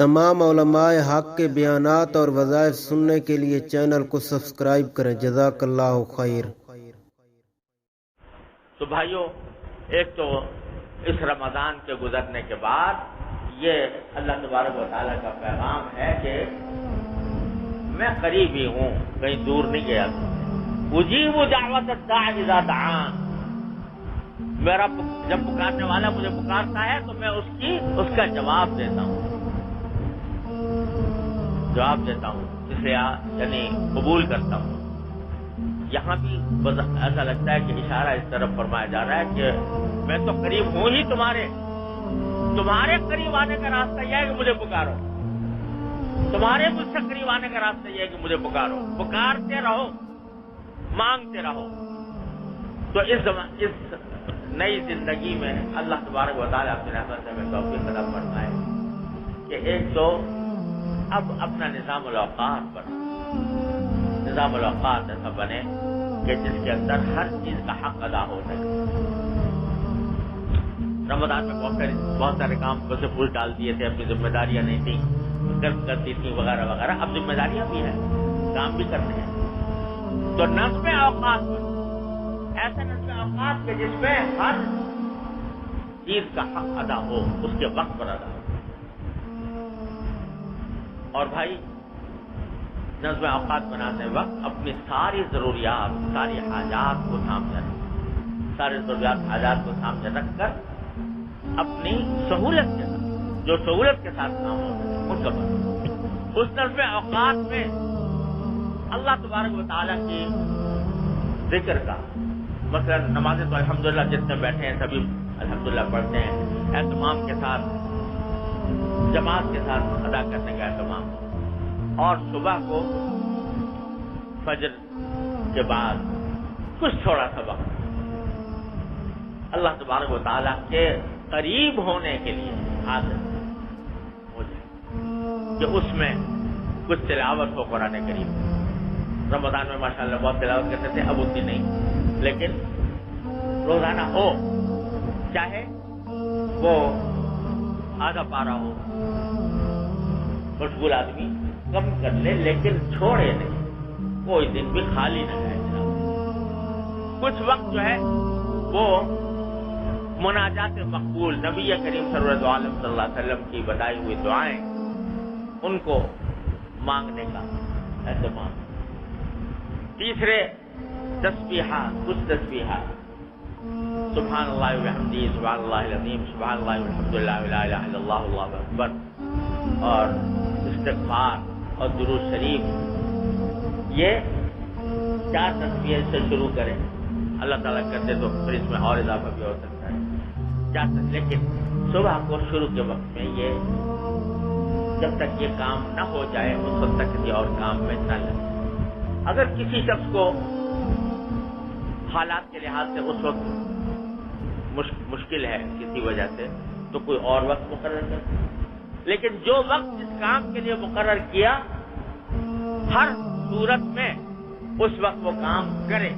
تمام علماء حق کے بیانات اور وظائف سننے کے لیے چینل کو سبسکرائب کریں۔ جزاک اللہ خیر۔ تو بھائیوں، ایک تو اس رمضان کے گزرنے کے بعد یہ اللہ تبارک و تعالیٰ کا پیغام ہے کہ میں قریب ہی ہوں، کہیں دور نہیں گیا۔ اجیب دعوت الداعی اذا دعان، میرا جب پکارنے والا مجھے پکارتا ہے تو میں اس کا جواب دیتا ہوں، اسے یعنی قبول کرتا ہوں۔ یہاں بھی ایسا لگتا ہے کہ اشارہ اس طرف فرمایا جا رہا ہے کہ میں تو قریب ہوں ہی تمہارے قریب آنے کا راستہ یہ ہے کہ مجھے پکارو، تمہارے مجھ سے قریب آنے کا راستہ یہ ہے کہ مجھے پکارو، پکارتے رہو، مانگتے رہو۔ تو اس نئی زندگی میں اللہ تبارک و تعالیٰ اپنی رحمت سے ہمیں توفیق عطا فرمائے کہ ایک تو اب اپنا نظام الاوقات ایسا بنے کہ جس کے اندر ہر چیز کا حق ادا ہو سکے۔ رمضان میں بہت سارے کام بس پھول ڈال دیے تھے، اپنی ذمہ داریاں نہیں تھیں، کرتی تھیں وغیرہ وغیرہ، اب ذمہ داریاں بھی ہیں، کام بھی کرنے ہیں۔ تو نظم اوقات ایسا نظم اوقات کے جس میں ہر چیز کا حق ادا ہو، اس کے وقت پر ادا ہو۔ اور بھائی، نظم اوقات بناتے وقت اپنی ساری ضروریات، ساری حاجات کو سامنے رکھ کر اپنی سہولت کے ساتھ، جو سہولت کے ساتھ کام ہو ان کا بنا۔ اس نظم اوقات میں اللہ تبارک و تعالیٰ کی ذکر کا، مثلا نمازیں تو الحمدللہ جتنے بیٹھے ہیں سبھی الحمدللہ پڑھتے ہیں، اہتمام کے ساتھ، جماعت کے ساتھ ادا کرنے کا اہتمام ہو۔ اور صبح کو فجر کے بعد کچھ تھوڑا سا وقت اللہ تبارک و تعالیٰ کے قریب ہونے کے لیے عادت ہو جائے کہ اس میں کچھ تلاوت ہو قرآن کریم۔ رمضان میں ماشاءاللہ بہت تلاوت کرتے تھے، اب اتنی نہیں، لیکن روزانہ ہو، چاہے وہ آدھا پارا ہو، مشغول آدمی کم کر لے لیکن چھوڑے نہیں، کوئی دن بھی خالی نہ رہے۔ کچھ وقت جو ہے وہ مناجات مقبول، نبی کریم سرور عالم صلی اللہ علیہ وسلم کی بتائی ہوئی دعائیں، ان کو مانگنے کا اہتمام۔ تیسرے تسبیحات، کچھ تسبیحات، سبحان اللہ وبحمدہ، سبحان اللہ العظیم، سبحان اللہ والحمدللہ ولا الہ الا اللہ واللہ اکبر، اور استغفار اور درود شریف، یہ 4 تسبیح سے شروع کریں۔ اللہ تعالیٰ کرتے تو پھر اس میں اور اضافہ بھی ہو سکتا ہے، 4 تسبیح، لیکن صبح کو شروع کے وقت میں یہ جب تک یہ کام نہ ہو جائے اس وقت تک یہ اور کام میں نہ لگے۔ اگر کسی شخص کو حالات کے لحاظ سے اس وقت مشکل ہے کسی وجہ سے تو کوئی اور وقت مقرر کرے، لیکن جو وقت جس کام کے لیے مقرر کیا ہر صورت میں اس وقت وہ کام کرے،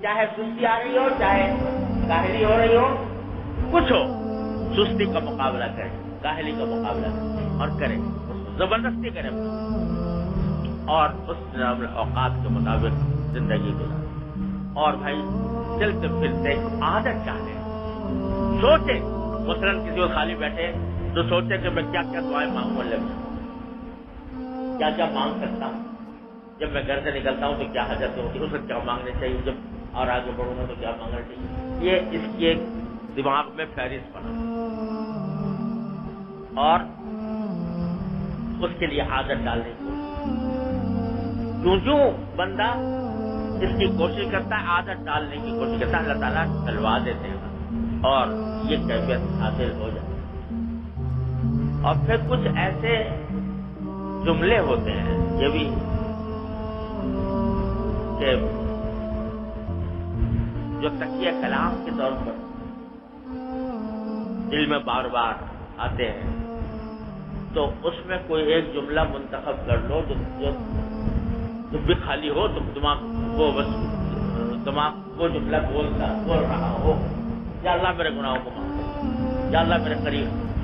چاہے سستی آ رہی ہو، چاہے کاہلی ہو رہی ہو، کچھ ہو، سستی کا مقابلہ کرے، کاہلی کا مقابلہ کرے اور کرے، زبردستی کرے اور اس اوقات کے مطابق زندگی گزارے۔ اور بھائی، چلتے پھرتے عادت چاہے، سوچے، مثلا کسی کو خالی بیٹھے تو سوچے کہ میں کیا کیا دعائیں مانگوں اللہ سے، کیا کیا مانگ سکتا ہوں، جب میں گھر سے نکلتا ہوں تو کیا حاجت ہوتی ہے، اس وقت کیا مانگنے چاہیے، جب اور آگے بڑھوں گا تو کیا مانگنا چاہیے۔ یہ اس کی ایک دماغ میں فہرست بنا اور اس کے لیے عادت ڈالنے کی کوشش۔ جو بندہ اس کی کوشش کرتا ہے، عادت ڈالنے کی کوشش کرتا ہے، اللہ تعالیٰ ڈلوا دیتے ہیں اور یہ کیفیت حاصل ہو جاتی ہے۔ اور پھر کچھ ایسے جملے ہوتے ہیں، یہ بھی کہ جو تکیہ کلام کے طور پر دل میں بار بار آتے ہیں، تو اس میں کوئی ایک جملہ منتخب کر لو جو بھی خالی ہو، تو دماغ وہ جملہ بول رہا ہو، یا اللہ میرے گناہوں کو معاف کر، یا اللہ میرے قریب